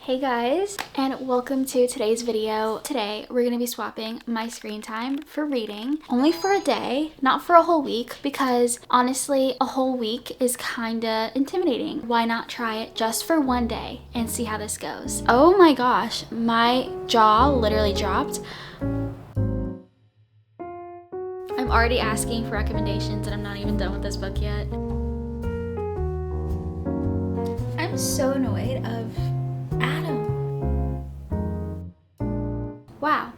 Hey guys, and welcome to today's video. Today, we're going to be swapping my screen time for reading. Only for a day, not for a whole week, because honestly, a whole week is kinda intimidating. Why not try it just for one day and see how this goes? Oh my gosh, my jaw literally dropped. I'm already asking for recommendations and I'm not even done with this book yet. I'm so annoyed of Adam. Wow.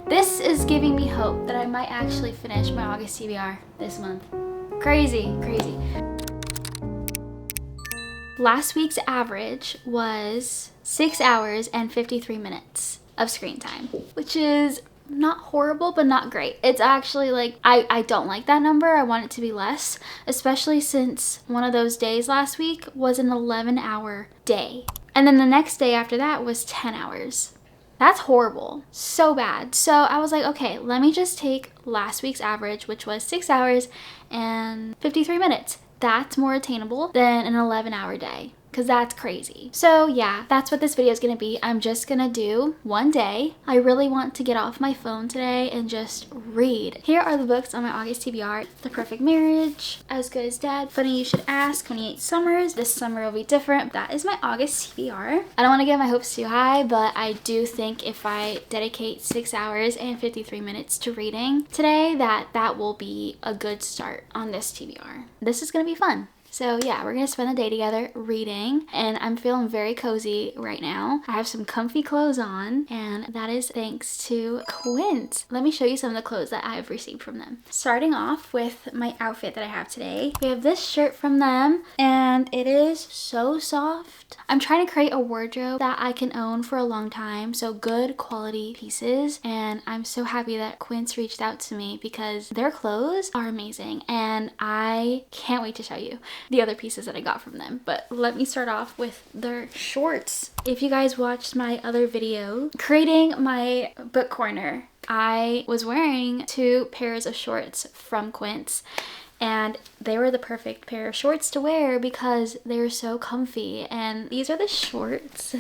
This is giving me hope that I might actually finish my August TBR this month. Crazy. Last week's average was 6 hours and 53 minutes of screen time, which is not horrible, but not great. It's actually like, I don't like that number. I want it to be less, especially since one of those days last week was an 11-hour day. And then the next day after that was 10 hours. That's horrible. So bad. So I was like, okay, let me just take last week's average, which was 6 hours and 53 minutes. That's more attainable than an 11-hour day, because that's crazy. So yeah, that's what this video is going to be. I'm just going to do one day. I really want to get off my phone today and just read. Here are the books on my August TBR. The Perfect Marriage, As Good as Dead, Funny You Should Ask, 28 Summers. This summer will be different. That is my August TBR. I don't want to get my hopes too high, but I do think if I dedicate 6 hours and 53 minutes to reading today, that will be a good start on this TBR. This is going to be fun. So yeah, we're gonna spend the day together reading, and I'm feeling very cozy right now. I have some comfy clothes on, and that is thanks to Quince. Let me show you some of the clothes that I have received from them. Starting off with my outfit that I have today. We have this shirt from them, and it is so soft. I'm trying to create a wardrobe that I can own for a long time, so good quality pieces, and I'm so happy that Quince reached out to me because their clothes are amazing, and I can't wait to show you the other pieces that I got from them. But let me start off with their shorts. If you guys watched my other video creating my book corner, I was wearing 2 pairs of shorts from Quince, and they were the perfect pair of shorts to wear because they were so comfy. And these are the shorts.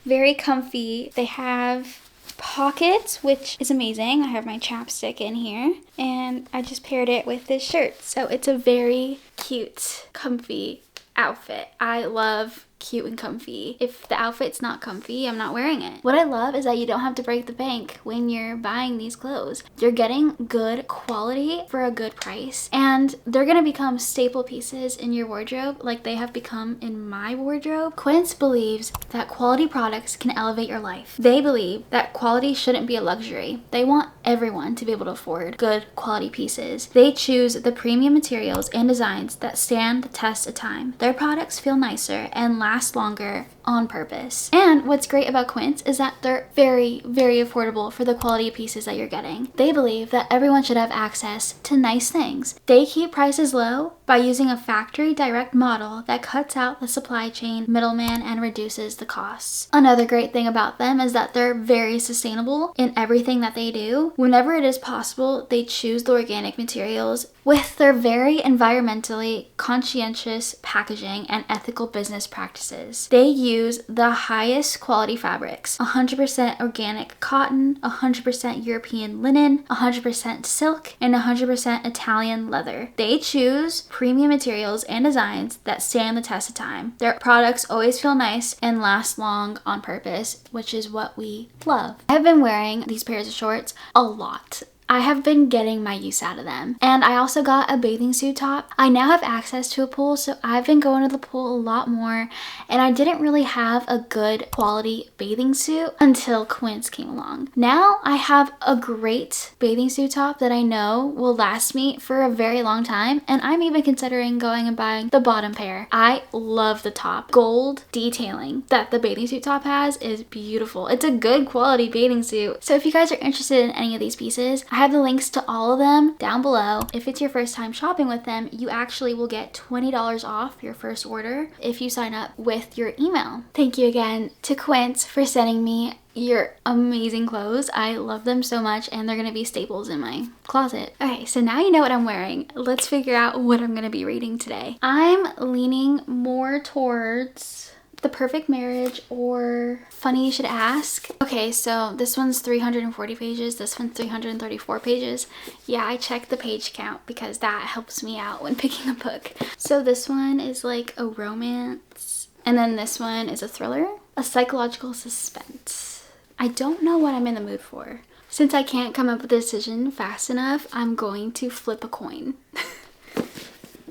Very comfy. They have pockets, which is amazing. I have my chapstick in here, and I just paired it with this shirt. So it's a very cute, comfy outfit. I love cute and comfy. If the outfit's not comfy, I'm not wearing it. What I love is that you don't have to break the bank when you're buying these clothes. You're getting good quality for a good price, and they're gonna become staple pieces in your wardrobe like they have become in my wardrobe. Quince believes that quality products can elevate your life. They believe that quality shouldn't be a luxury. They want everyone to be able to afford good quality pieces. They choose the premium materials and designs that stand the test of time. Their products feel nicer and last longer on purpose. And what's great about Quince is that they're very, very affordable for the quality of pieces that you're getting. They believe that everyone should have access to nice things. They keep prices low by using a factory direct model that cuts out the supply chain middleman and reduces the costs. Another great thing about them is that they're very sustainable in everything that they do. Whenever it is possible, they choose the organic materials with their very environmentally conscientious packaging and ethical business practices. They use the highest quality fabrics, 100% organic cotton, 100% European linen, 100% silk, and 100% Italian leather. They choose premium materials and designs that stand the test of time. Their products always feel nice and last long on purpose, which is what we love. I've been wearing these pairs of shorts a lot. I have been getting my use out of them. And I also got a bathing suit top. I now have access to a pool, so I've been going to the pool a lot more, and I didn't really have a good quality bathing suit until Quince came along. Now I have a great bathing suit top that I know will last me for a very long time, and I'm even considering going and buying the bottom pair. I love the top. Gold detailing that the bathing suit top has is beautiful. It's a good quality bathing suit. So if you guys are interested in any of these pieces, I have the links to all of them down below. If it's your first time shopping with them, you actually will get $20 off your first order if you sign up with your email. Thank you again to Quince for sending me your amazing clothes. I love them so much, and they're gonna be staples in my closet. Okay, so now you know what I'm wearing. Let's figure out what I'm gonna be reading today. I'm leaning more towards The Perfect Marriage or Funny You Should Ask. Okay, so this one's 340 pages. This one's 334 pages. Yeah, I checked the page count because that helps me out when picking a book. So this one is like a romance. And then this one is a thriller, a psychological suspense. I don't know what I'm in the mood for. Since I can't come up with a decision fast enough, I'm going to flip a coin.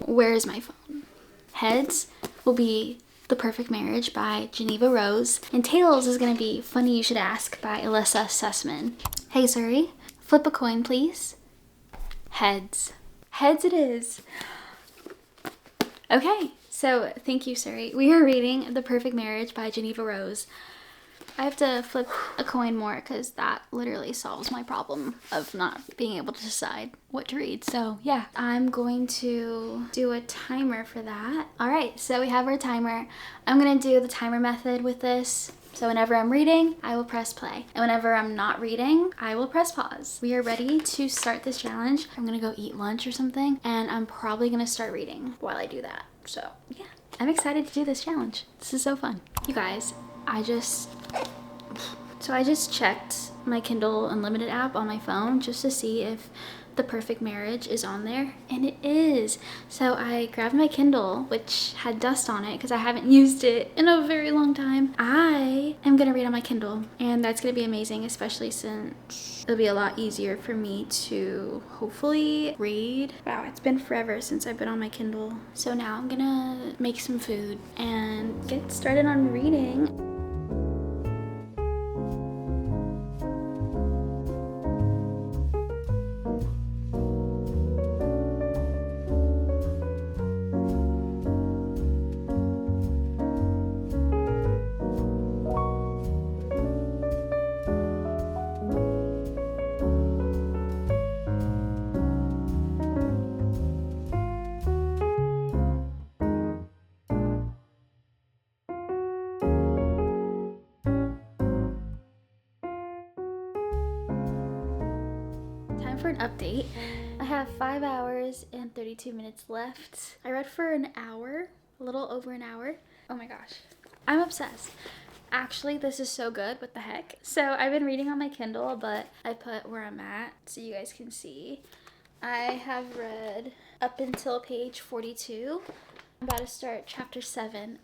Where is my phone? Heads will be The Perfect Marriage by Geneva Rose, and tails is going to be Funny You Should Ask by Alyssa Sussman. Hey Suri, flip a coin please. Heads. Heads it is. Okay, so thank you Suri. We are reading The Perfect Marriage by Geneva Rose. I have to flip a coin more because that literally solves my problem of not being able to decide what to read. So yeah, I'm going to do a timer for that. All right, so we have our timer. I'm gonna do the timer method with this. So whenever I'm reading, I will press play. And whenever I'm not reading, I will press pause. We are ready to start this challenge. I'm gonna go eat lunch or something, and I'm probably gonna start reading while I do that. So yeah, I'm excited to do this challenge. This is so fun. You guys, I just checked my Kindle Unlimited app on my phone just to see if The Perfect Marriage is on there, and it is. So I grabbed my Kindle, which had dust on it because I haven't used it in a very long time. I am gonna read on my Kindle, and that's gonna be amazing, especially since it'll be a lot easier for me to hopefully read. Wow, it's been forever since I've been on my Kindle. So now I'm gonna make some food and get started on reading. Time for an update. I have 5 hours and 32 minutes left. I read for an hour, a little over an hour. Oh my gosh, I'm obsessed. Actually, this is so good. What the heck? So I've been reading on my Kindle, but I put where I'm at so you guys can see. I have read up until page 42. I'm about to start chapter 7.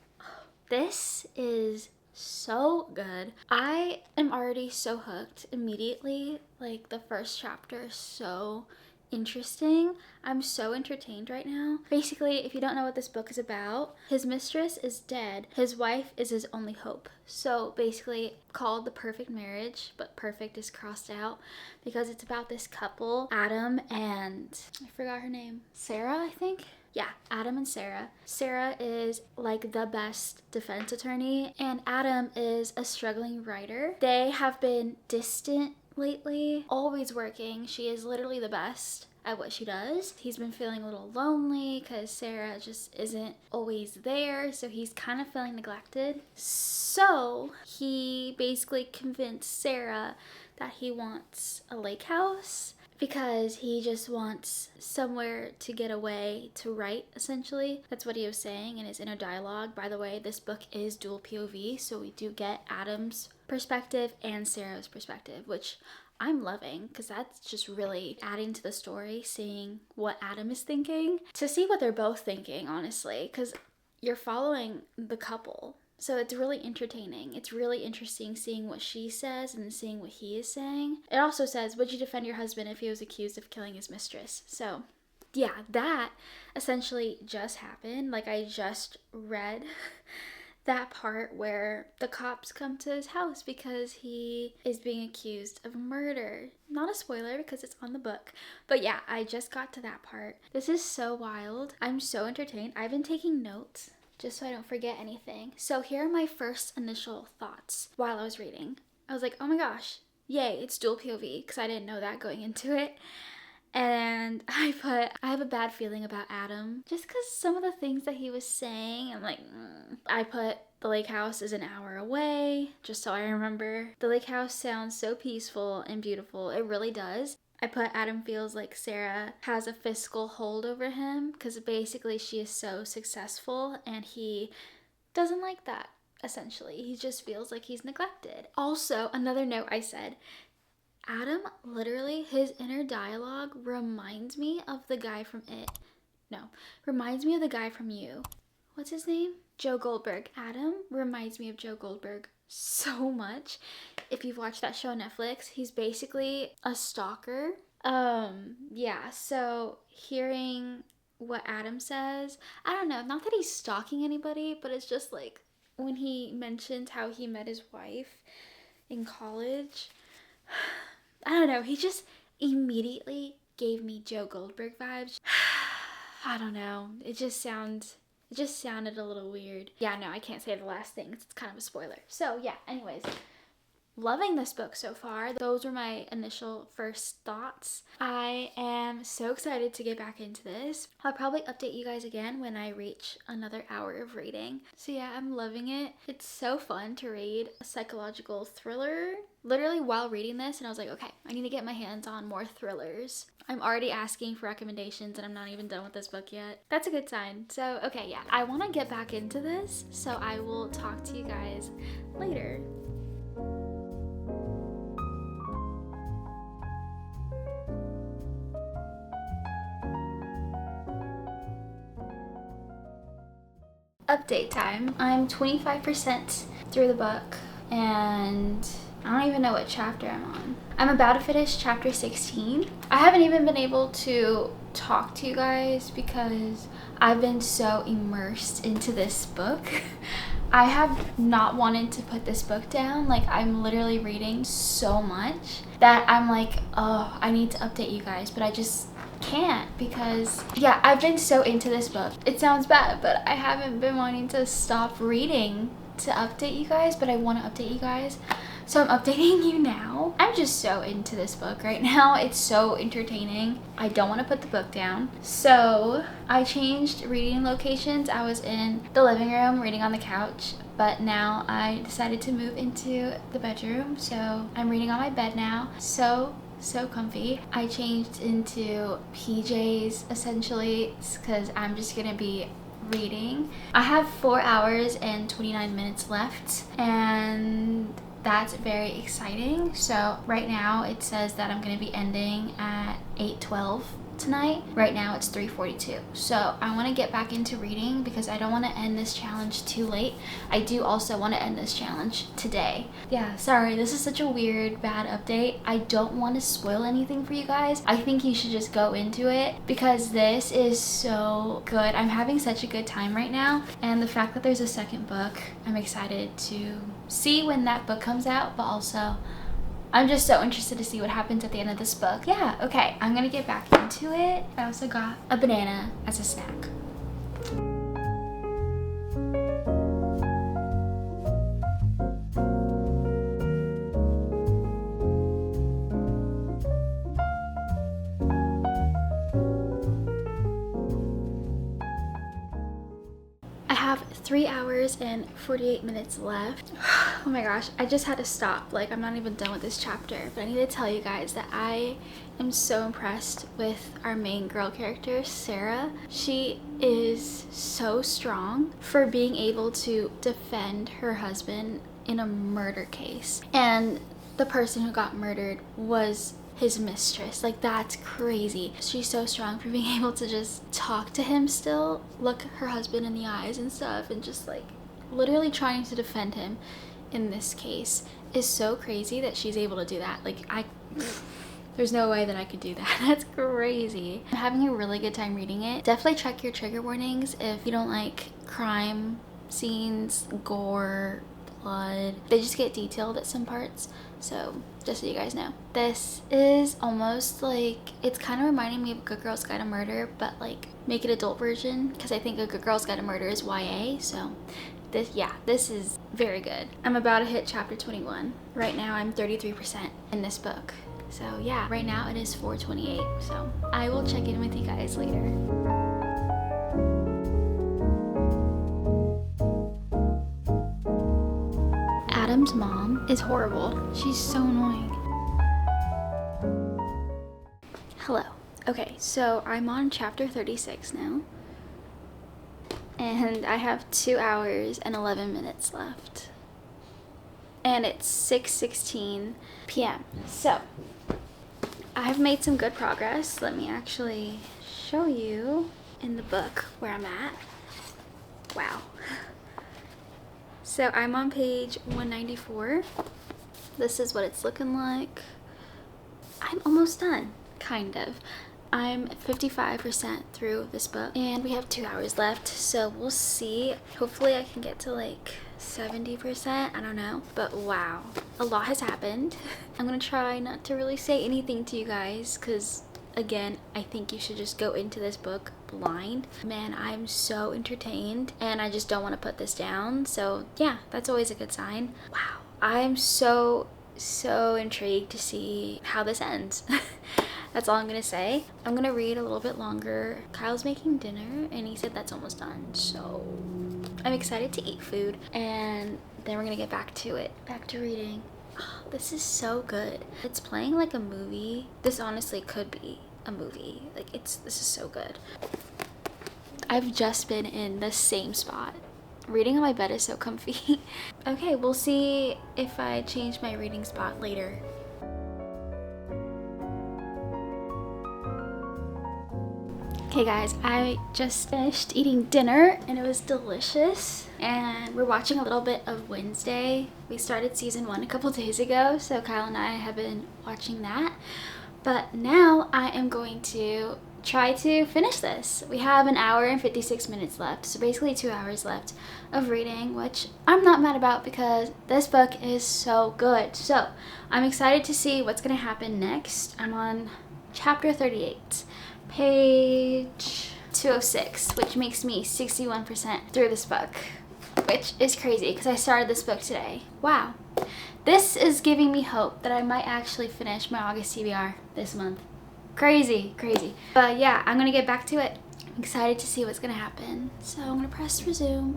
This is so good. I am already so hooked immediately. Like, the first chapter is so interesting. I'm so entertained right now. Basically, if you don't know what this book is about, his mistress is dead. His wife is his only hope. So basically called The Perfect Marriage, but perfect is crossed out because it's about this couple, Adam and I forgot her name. Sarah, I think? Yeah, Adam and Sarah. Sarah is like the best defense attorney, and Adam is a struggling writer. They have been distant lately, always working. She is literally the best at what she does. He's been feeling a little lonely because Sarah just isn't always there, so he's kind of feeling neglected. So he basically convinced Sarah that he wants a lake house because he just wants somewhere to get away to write, essentially. That's what he was saying in his inner dialogue. By the way, this book is dual POV, so we do get Adam's perspective and Sarah's perspective, which I'm loving because that's just really adding to the story, seeing what Adam is thinking, to see what they're both thinking, honestly, because you're following the couple. So it's really entertaining. It's really interesting seeing what she says and seeing what he is saying. It also says, would you defend your husband if he was accused of killing his mistress? So yeah, that essentially just happened. Like, I just read that part where the cops come to his house because he is being accused of murder. Not a spoiler because it's on the book. But yeah, I just got to that part. This is so wild. I'm so entertained. I've been taking notes just so I don't forget anything. So here are my first initial thoughts while I was reading. I was like, oh my gosh, yay, it's dual POV, because I didn't know that going into it. And I have a bad feeling about Adam, just because some of the things that he was saying, I'm like, I put the lake house is an hour away, just so I remember. The lake house sounds so peaceful and beautiful. It really does. I put Adam feels like Sarah has a fiscal hold over him because basically she is so successful and he doesn't like that. essentially. He just feels like he's neglected. Also, another note I said, Adam, literally, his inner dialogue reminds me of the guy from It. No, reminds me of the guy from You. What's his name? Joe Goldberg. Adam reminds me of Joe Goldberg so much. If you've watched that show on Netflix, he's basically a stalker. Yeah, so hearing what Adam says, I don't know, not that he's stalking anybody, but it's just like when he mentioned how he met his wife in college, I don't know, he just immediately gave me Joe Goldberg vibes. I don't know, it just sounded a little weird. Yeah, no, I can't say the last thing, it's kind of a spoiler. So yeah, anyways, loving this book so far. Those were my initial first thoughts. I am so excited to get back into this. I'll probably update you guys again when I reach another hour of reading. So yeah, I'm loving it. It's so fun to read a psychological thriller. Literally while reading this, and I was like, okay, I need to get my hands on more thrillers. I'm already asking for recommendations and I'm not even done with this book yet. That's a good sign. So okay, yeah, I want to get back into this, so I will talk to you guys later. Update time. I'm 25% through the book and I don't even know what chapter I'm on. I'm about to finish chapter 16. I haven't even been able to talk to you guys because I've been so immersed into this book. I have not wanted to put this book down. Like, I'm literally reading so much that I'm like, oh, I need to update you guys, but I just can't because, yeah, I've been so into this book. It sounds bad, but I haven't been wanting to stop reading to update you guys, but I want to update you guys. So I'm updating you now. I'm just so into this book right now. It's so entertaining. I don't want to put the book down. So I changed reading locations. I was in the living room reading on the couch, but now I decided to move into the bedroom. So I'm reading on my bed now. So comfy. I changed into PJs essentially because I'm just gonna be reading. I have 4 hours and 29 minutes left and that's very exciting. So right now it says that I'm going to be ending at 8:12 tonight. Right now it's 3:42. So I want to get back into reading because I don't want to end this challenge too late. I do also want to end this challenge today. Yeah, sorry, this is such a weird, bad update. I don't want to spoil anything for you guys. I think you should just go into it because this is so good. I'm having such a good time right now. And the fact that there's a second book, I'm excited to see when that book comes out, but also I'm just so interested to see what happens at the end of this book. Yeah, okay, I'm gonna get back into it. I also got a banana as a snack. I have 3 hours and 48 minutes left. Oh my gosh, I just had to stop. Like, I'm not even done with this chapter, but I need to tell you guys that I am so impressed with our main girl character, Sarah. She is so strong for being able to defend her husband in a murder case. And the person who got murdered was his mistress. Like, that's crazy. She's so strong for being able to just talk to him still, look her husband in the eyes and stuff, and just like literally trying to defend him in this case is so crazy that she's able to do that. Like, there's no way that I could do that. That's crazy. I'm having a really good time reading it. Definitely check your trigger warnings if you don't like crime scenes, gore, blood. They just get detailed at some parts. So just so you guys know, this is almost like, it's kind of reminding me of Good Girls Guide to Murder, but like make it adult version, because I think A Good Girls Guide to Murder is YA. So this is very good. I'm about to hit chapter 21. Right now I'm 33% in this book. So yeah, right now it is 4:28. So I will check in with you guys later. Adam's mom is horrible. She's so annoying. Hello. Okay, so I'm on chapter 36 now. and I have 2 hours and 11 minutes left. And it's 6:16 p.m. So I've made some good progress. Let me actually show you in the book where I'm at. Wow. So I'm on page 194. This is what it's looking like. I'm almost done, kind of. I'm 55% through this book and we have 2 hours left, so we'll see. Hopefully I can get to like 70%, I don't know, but wow, a lot has happened. I'm gonna try not to really say anything to you guys because again, I think you should just go into this book blind. Man, I'm so entertained and I just don't want to put this down, so yeah, that's always a good sign. Wow, I'm so intrigued to see how this ends. That's all I'm gonna say. I'm gonna read a little bit longer. Kyle's making dinner and he said that's almost done, so I'm excited to eat food and then we're gonna get back to it, back to reading. Oh, this is so good. It's playing like a movie. This honestly could be a movie. Like this is so good. I've just been in the same spot. Reading on my bed is so comfy. Okay, we'll see if I change my reading spot later. Okay guys, I just finished eating dinner and it was delicious. And we're watching a little bit of Wednesday. We started season 1 a couple days ago, so Kyle and I have been watching that. But now I am going to try to finish this. We have an hour and 56 minutes left, so basically 2 hours left of reading, which I'm not mad about because this book is so good. So I'm excited to see what's gonna happen next. I'm on chapter 38, page 206, which makes me 61% through this book, which is crazy because I started this book today. Wow. This is giving me hope that I might actually finish my August TBR this month. Crazy, crazy. But yeah, I'm gonna get back to it. I'm excited to see what's gonna happen. So I'm gonna press resume.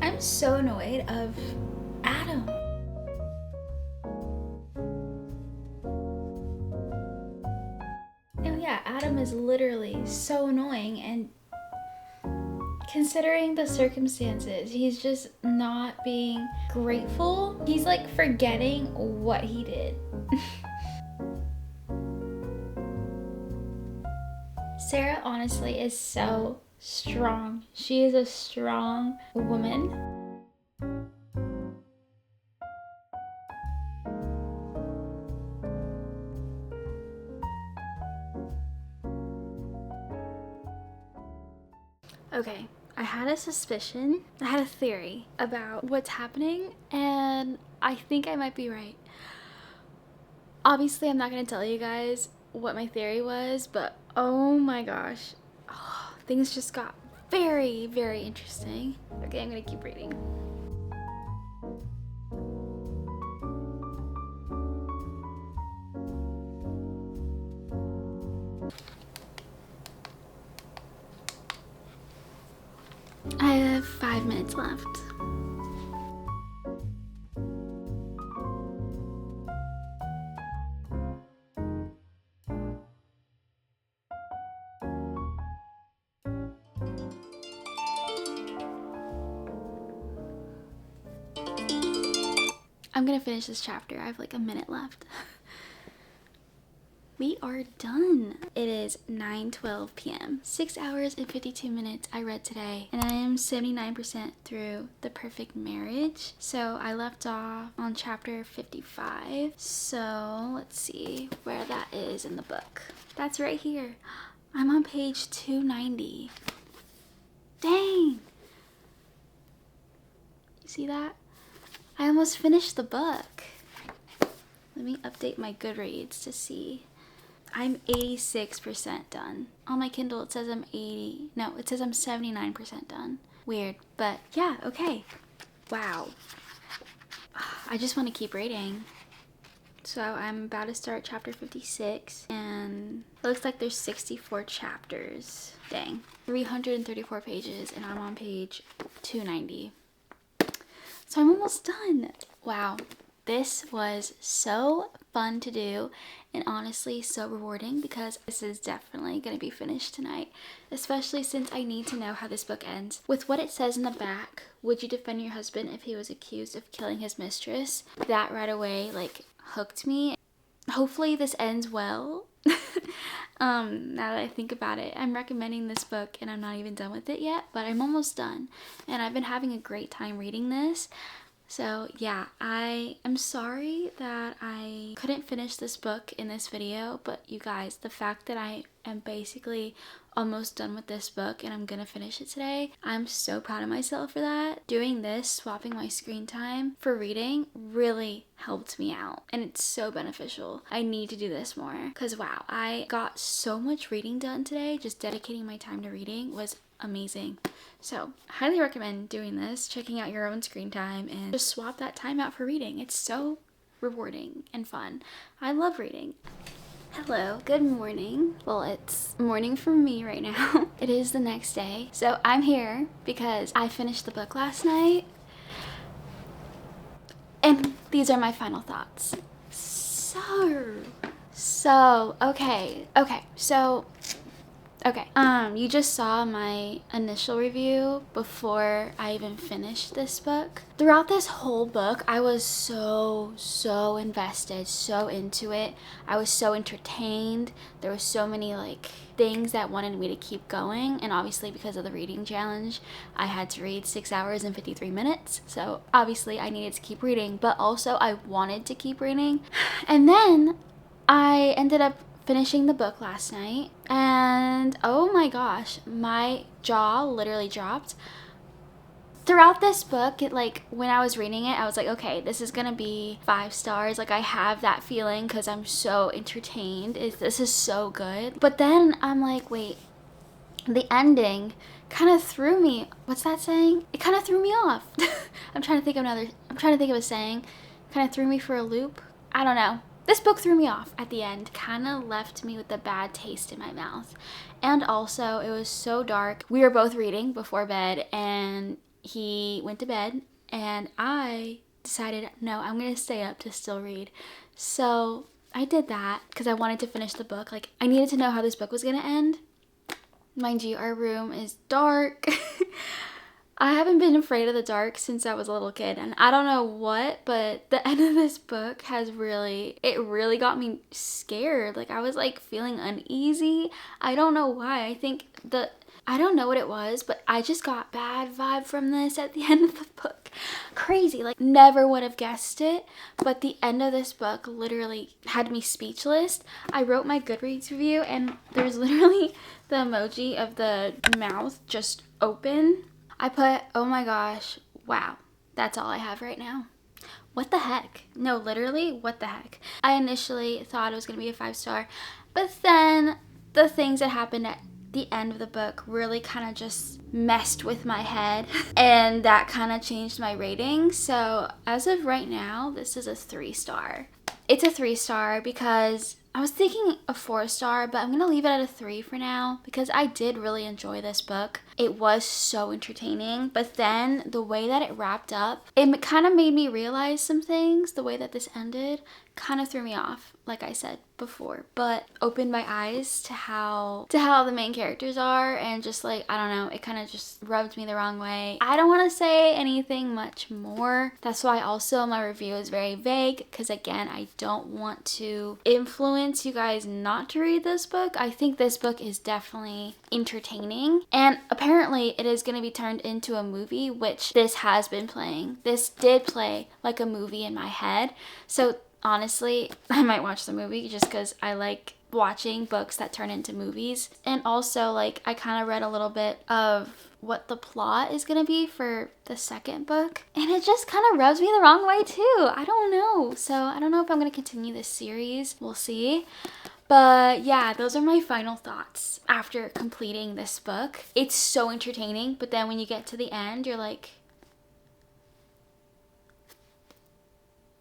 I'm so annoyed of Adam. Oh yeah, Adam is literally so annoying, and considering the circumstances, he's just not being grateful. He's like forgetting what he did. Sarah honestly is so strong. She is a strong woman. Okay, I had a suspicion, I had a theory about what's happening, and I think I might be right. Obviously, I'm not gonna tell you guys what my theory was, but oh my gosh, things just got very, very interesting. Okay, I'm gonna keep reading. I have 5 minutes left. I'm gonna finish this chapter. I have like a minute left. We are done. It is 9:12 p.m. 6 hours and 52 minutes I read today, and I am 79% through The Perfect Marriage. So I left off on chapter 55. So let's see where that is in the book. That's right here. I'm on page 290. Dang. You see that? I almost finished the book. Let me update my Goodreads to see. I'm 86% done. On my Kindle, it says I'm 79% done. Weird, but yeah, okay. Wow. I just want to keep reading. So I'm about to start chapter 56, and it looks like there's 64 chapters. Dang. 334 pages, and I'm on page 290. So I'm almost done. Wow. This was so fun to do and honestly so rewarding because this is definitely going to be finished tonight, especially since I need to know how this book ends. With what it says in the back, would you defend your husband if he was accused of killing his mistress? That right away like hooked me. Hopefully this ends well. Now that I think about it, I'm recommending this book and I'm not even done with it yet, but I'm almost done and I've been having a great time reading this. So yeah, I am sorry that I couldn't finish this book in this video, but you guys, the fact that I am basically almost done with this book and I'm gonna finish it today, I'm so proud of myself for that. Doing this, swapping my screen time for reading really helped me out and it's so beneficial. I need to do this more because wow, I got so much reading done today. Just dedicating my time to reading was amazing. So highly recommend doing this, checking out your own screen time and just swap that time out for reading. It's so rewarding and fun. I love reading. Hello, good morning. Well, it's morning for me right now. It is the next day. So I'm here because I finished the book last night and these are my final thoughts. Okay, you just saw my initial review before I even finished this book. Throughout this whole book, I was so invested, so into it. I was so entertained. There was so many like things that wanted me to keep going, and obviously because of the reading challenge, I had to read 6 hours and 53 minutes. So obviously I needed to keep reading, but also I wanted to keep reading. And then I ended up finishing the book last night and oh my gosh, my jaw literally dropped. Throughout this book, when I was reading it, I was like, okay, this is gonna be 5 stars. Like I have that feeling because I'm so entertained. This is so good. But then I'm like, wait, the ending kind of threw me. What's that saying? It kind of threw me off. I'm trying to think of a saying. Kind of threw me for a loop. I don't know. This book threw me off at the end, kind of left me with a bad taste in my mouth. And also, it was so dark. We were both reading before bed, and he went to bed, and I decided, no, I'm going to stay up to still read. So I did that because I wanted to finish the book. Like, I needed to know how this book was going to end. Mind you, our room is dark. I haven't been afraid of the dark since I was a little kid, and I don't know what, but the end of this book really got me scared. Like I was like feeling uneasy. I don't know why. I don't know what it was, but I just got bad vibe from this at the end of the book. Crazy, like never would have guessed it, but the end of this book literally had me speechless. I wrote my Goodreads review and there's literally the emoji of the mouth just open. I put, oh my gosh, wow, that's all I have right now. What the heck? No, literally, what the heck? I initially thought it was going to be a 5-star, but then the things that happened at the end of the book really kind of just messed with my head, and that kind of changed my rating. So as of right now, this is a 3-star. It's a 3-star because I was thinking a 4-star, but I'm going to leave it at a 3 for now because I did really enjoy this book. It was so entertaining, but then the way that it wrapped up, it kind of made me realize some things. The way that this ended kind of threw me off, like I said before, but opened my eyes to how the main characters are, and just like, I don't know, it kind of just rubbed me the wrong way. I don't want to say anything much more. That's why also my review is very vague, because again, I don't want to influence you guys not to read this book. I think this book is definitely entertaining, and apparently it is going to be turned into a movie, which this has been playing. This did play like a movie in my head, so honestly, I might watch the movie just because I like watching books that turn into movies. And also, like, I kind of read a little bit of what the plot is going to be for the second book, and it just kind of rubs me the wrong way too. I don't know. So I don't know if I'm going to continue this series. We'll see. But yeah, those are my final thoughts after completing this book. It's so entertaining, but then when you get to the end, you're like,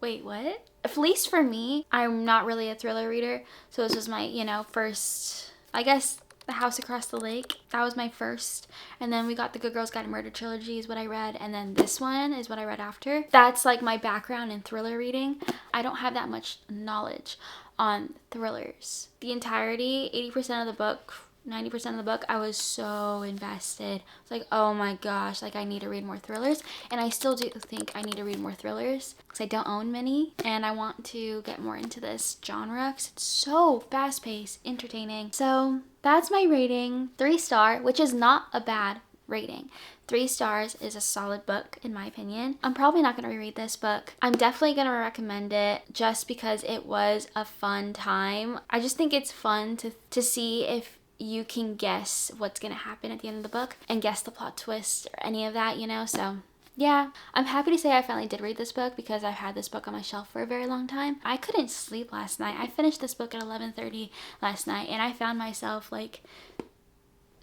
wait, what? At least for me, I'm not really a thriller reader, so this was my, first, I guess, The House Across the Lake. That was my first. And then we got the Good Girls Guide to Murder trilogy is what I read. And then this one is what I read after. That's like my background in thriller reading. I don't have that much knowledge on thrillers. The entirety, 80% of the book, 90% of the book, I was so invested. It's like, oh my gosh, like I need to read more thrillers. And I still do think I need to read more thrillers because I don't own many. And I want to get more into this genre because it's so fast-paced, entertaining. So that's my rating. 3-star, which is not a bad rating. 3 stars is a solid book in my opinion. I'm probably not going to reread this book. I'm definitely going to recommend it just because it was a fun time. I just think it's fun to see if you can guess what's going to happen at the end of the book and guess the plot twist or any of that, you know? So yeah, I'm happy to say I finally did read this book because I've had this book on my shelf for a very long time. I couldn't sleep last night. I finished this book at 11:30 last night and I found myself like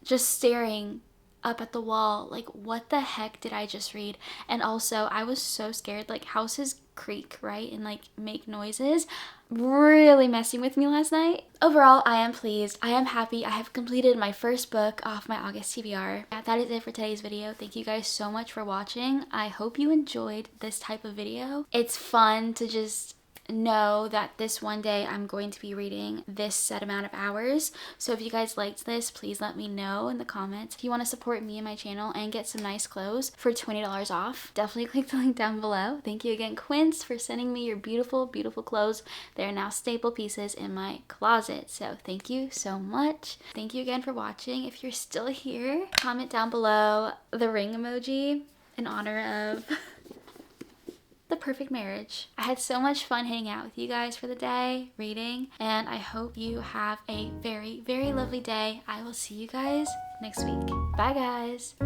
just staring up at the wall like, what the heck did I just read? And also I was so scared, like houses creak, right, and like make noises, really messing with me last night. Overall, I am pleased. I am happy. I have completed my first book off my August TBR. Yeah, that is it for today's video. Thank you guys so much for watching. I hope you enjoyed this type of video. It's fun to just know that this one day I'm going to be reading this set amount of hours. So if you guys liked this, please let me know in the comments. If you want to support me and my channel and get some nice clothes for $20 off, definitely click the link down below. Thank you again, Quince, for sending me your beautiful, beautiful clothes. They're now staple pieces in my closet. So thank you so much. Thank you again for watching. If you're still here, comment down below the ring emoji in honor of the perfect marriage. I had so much fun hanging out with you guys for the day, reading, and I hope you have a very, very lovely day. I will see you guys next week. Bye, guys.